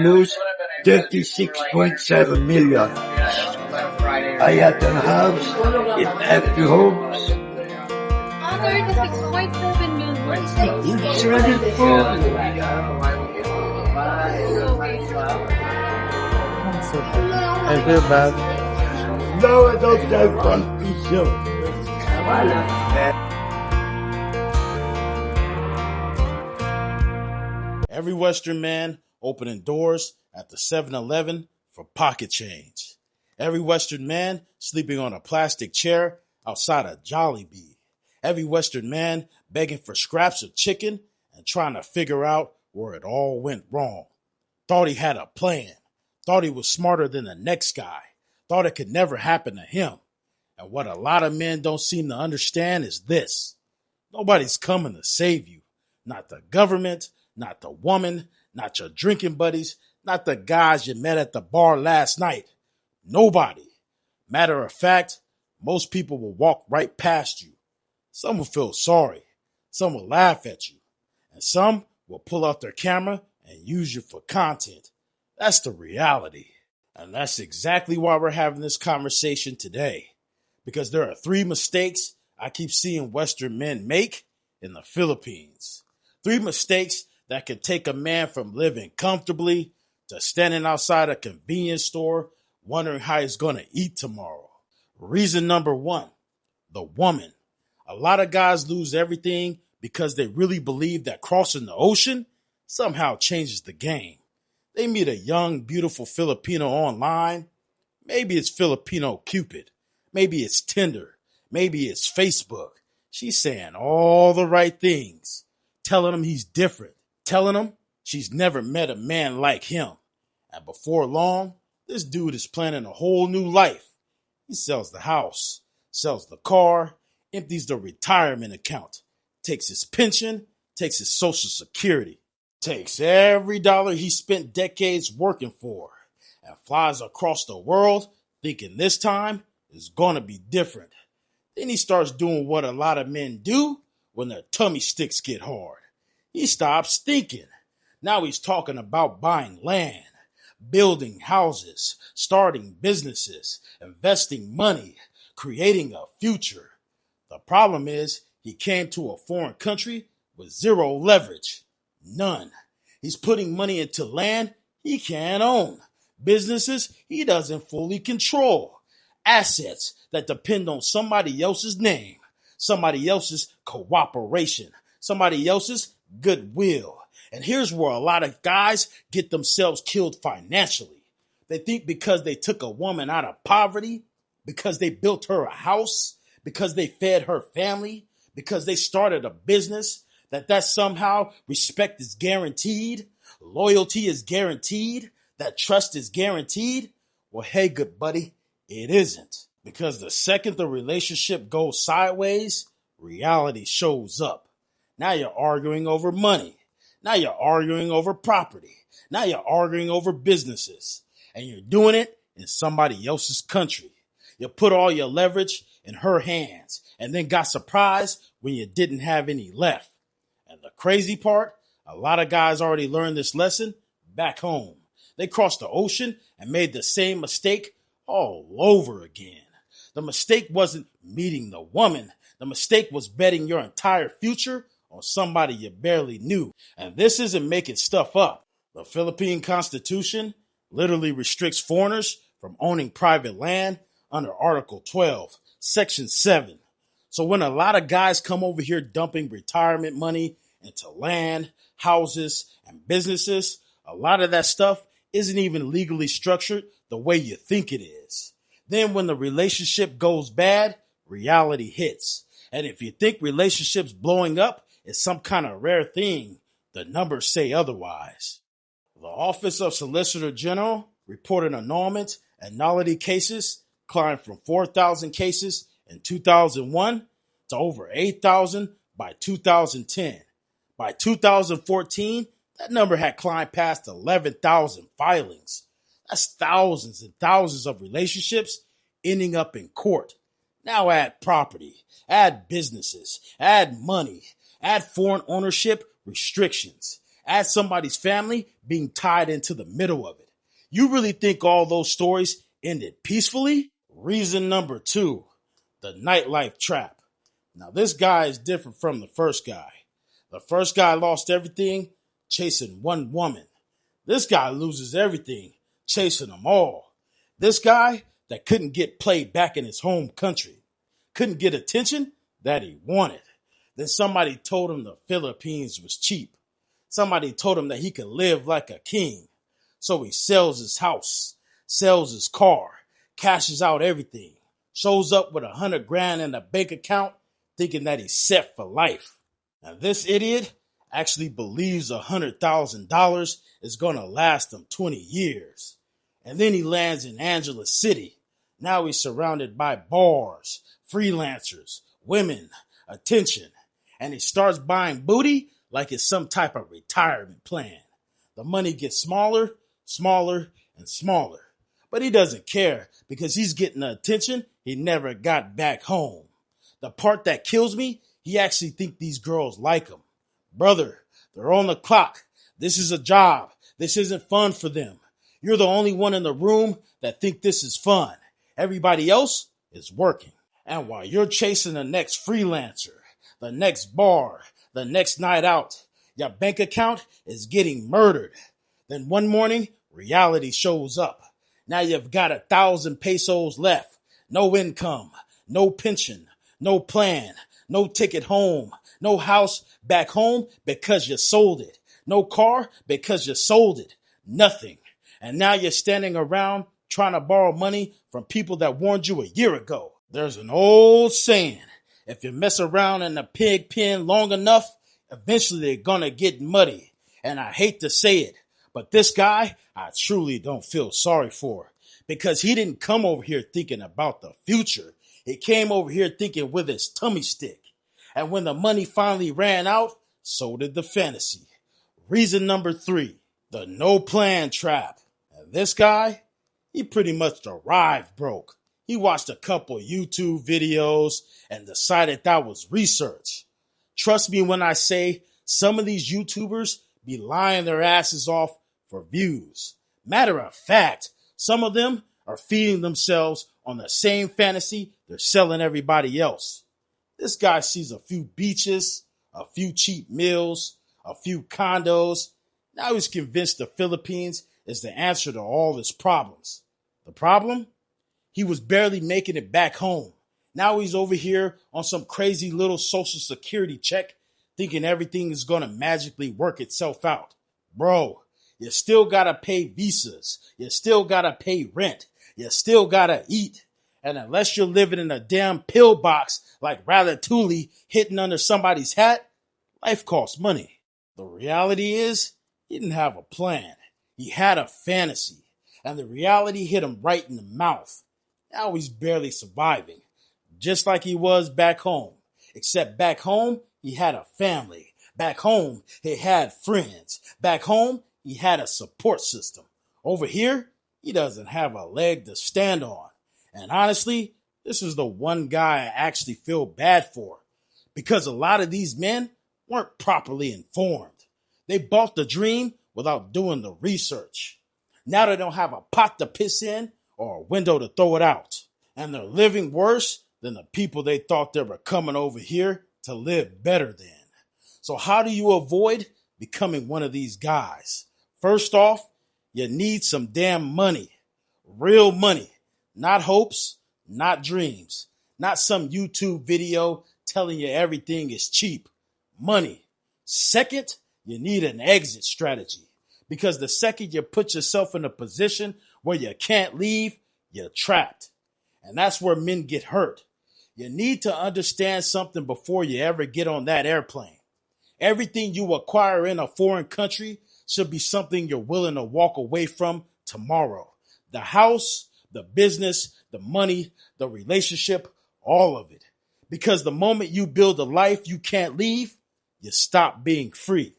lose 36.7 million. I had a house in empty homes. Under the 6.7 million. It's running full. I feel bad. No, I don't have one piece of. Every Western man opening doors at the 7-Eleven for pocket change. Every Western man sleeping on a plastic chair outside of Jollibee. Every Western man begging for scraps of chicken and trying to figure out where it all went wrong. Thought he had a plan. Thought he was smarter than the next guy. Thought it could never happen to him. And what a lot of men don't seem to understand is this. Nobody's coming to save you. Not the government, not the woman, not your drinking buddies, not the guys you met at the bar last night. Nobody. Matter of fact, most people will walk right past you. Some will feel sorry. Some will laugh at you. And some will pull out their camera and use you for content. That's the reality. And that's exactly why we're having this conversation today. Because there are 3 mistakes I keep seeing Western men make in the Philippines. 3 mistakes that can take a man from living comfortably to standing outside a convenience store wondering how he's going to eat tomorrow. Reason number 1, the woman. A lot of guys lose everything because they really believe that crossing the ocean somehow changes the game. They meet a young, beautiful Filipino online. Maybe it's Filipino Cupid. Maybe it's Tinder. Maybe it's Facebook. She's saying all the right things, telling him he's different, telling him she's never met a man like him. And before long, this dude is planning a whole new life. He sells the house, sells the car, empties the retirement account, takes his pension, takes his social security, takes every dollar he spent decades working for, and flies across the world thinking this time is going to be different. Then he starts doing what a lot of men do when their tummy sticks get hard. He stops thinking. Now he's talking about buying land, building houses, starting businesses, investing money, creating a future. The problem is he came to a foreign country with zero leverage. None. He's putting money into land he can't own, businesses he doesn't fully control, assets that depend on somebody else's name, somebody else's cooperation, somebody else's goodwill. And here's where a lot of guys get themselves killed financially. They think because they took a woman out of poverty, because they built her a house, because they fed her family, because they started a business, that somehow respect is guaranteed, loyalty is guaranteed, that trust is guaranteed. Well, hey, good buddy, it isn't. Because the second the relationship goes sideways, reality shows up. Now you're arguing over money. Now you're arguing over property. Now you're arguing over businesses. And you're doing it in somebody else's country. You put all your leverage in her hands and then got surprised when you didn't have any left. And the crazy part, a lot of guys already learned this lesson back home. They crossed the ocean and made the same mistake all over again. The mistake wasn't meeting the woman. The mistake was betting your entire future on somebody you barely knew. And this isn't making stuff up. The Philippine Constitution literally restricts foreigners from owning private land under Article 12, Section 7. So when a lot of guys come over here dumping retirement money into land, houses, and businesses, a lot of that stuff isn't even legally structured the way you think it is. Then when the relationship goes bad, reality hits. And if you think relationships blowing up is some kind of rare thing, the numbers say otherwise. The Office of Solicitor General reported annulment and nullity cases climbed from 4,000 cases in 2001 to over 8,000 by 2010. By 2014, that number had climbed past 11,000 filings. That's thousands and thousands of relationships ending up in court. Now add property, add businesses, add money, add foreign ownership restrictions, Add somebody's family being tied into the middle of it. You really think all those stories ended peacefully? Reason number 2, the nightlife trap. Now, this guy is different from the first guy. The first guy lost everything chasing one woman. This guy loses everything chasing them all. This guy that couldn't get played back in his home country, couldn't get attention that he wanted. Then somebody told him the Philippines was cheap. Somebody told him that he could live like a king. So he sells his house, sells his car, cashes out everything, shows up with $100,000 in a bank account thinking that he's set for life. Now this idiot actually believes $100,000 is going to last him 20 years. And then he lands in Angeles City. Now he's surrounded by bars, freelancers, women, attention. And he starts buying booty like it's some type of retirement plan. The money gets smaller, smaller, and smaller. But he doesn't care because he's getting the attention he never got back home. The part that kills me, he actually thinks these girls like him. Brother, they're on the clock. This is a job. This isn't fun for them. You're the only one in the room that think this is fun. Everybody else is working. And while you're chasing the next freelancer, the next bar, the next night out, your bank account is getting murdered. Then one morning, reality shows up. Now you've got 1,000 pesos left. No income, no pension, no plan, no ticket home, no house back home because you sold it. No car because you sold it. Nothing. And now you're standing around trying to borrow money from people that warned you a year ago. There's an old saying, if you mess around in a pig pen long enough, eventually they're gonna get muddy. And I hate to say it, but this guy, I truly don't feel sorry for, because he didn't come over here thinking about the future. He came over here thinking with his tummy stick. And when the money finally ran out, so did the fantasy. Reason number 3, the no plan trap. And this guy, he pretty much arrived broke. He watched a couple YouTube videos and decided that was research. Trust me when I say some of these YouTubers be lying their asses off for views. Matter of fact, some of them are feeding themselves on the same fantasy they're selling everybody else. This guy sees a few beaches, a few cheap meals, a few condos. Now he's convinced the Philippines is the answer to all his problems. The problem? He was barely making it back home. Now he's over here on some crazy little social security check, thinking everything is going to magically work itself out. Bro, you still got to pay visas. You still got to pay rent. You still got to eat. And unless you're living in a damn pillbox like Ratatouille hidden under somebody's hat, life costs money. The reality is, he didn't have a plan. He had a fantasy. And the reality hit him right in the mouth. Now he's barely surviving. Just like he was back home. Except back home, he had a family. Back home, he had friends. Back home, he had a support system. Over here, he doesn't have a leg to stand on. And honestly, this is the one guy I actually feel bad for. Because a lot of these men weren't properly informed. They bought the dream without doing the research. Now they don't have a pot to piss in or a window to throw it out. And they're living worse than the people they thought they were coming over here to live better than. So how do you avoid becoming one of these guys? First off, you need some damn money. Real money. Not hopes, not dreams. Not some YouTube video telling you everything is cheap. Money. Second, you need an exit strategy. Because the second you put yourself in a position where you can't leave, you're trapped. And that's where men get hurt. You need to understand something before you ever get on that airplane. Everything you acquire in a foreign country should be something you're willing to walk away from tomorrow. The house, the business, the money, the relationship, all of it. Because the moment you build a life you can't leave, you stop being free.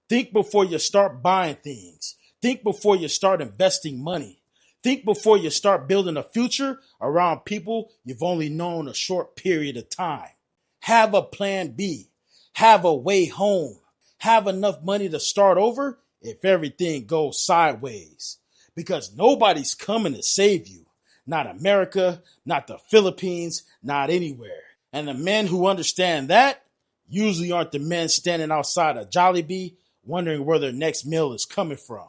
Think before you start buying things. Think before you start investing money. Think before you start building a future around people you've only known a short period of time. Have a plan B. Have a way home. have enough money to start over if everything goes sideways. Because nobody's coming to save you. Not America, not the Philippines, not anywhere. And the men who understand that usually aren't the men standing outside of Jollibee wondering where their next meal is coming from.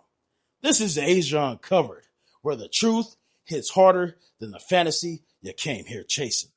This is Asia Uncovered, where the truth hits harder than the fantasy you came here chasing.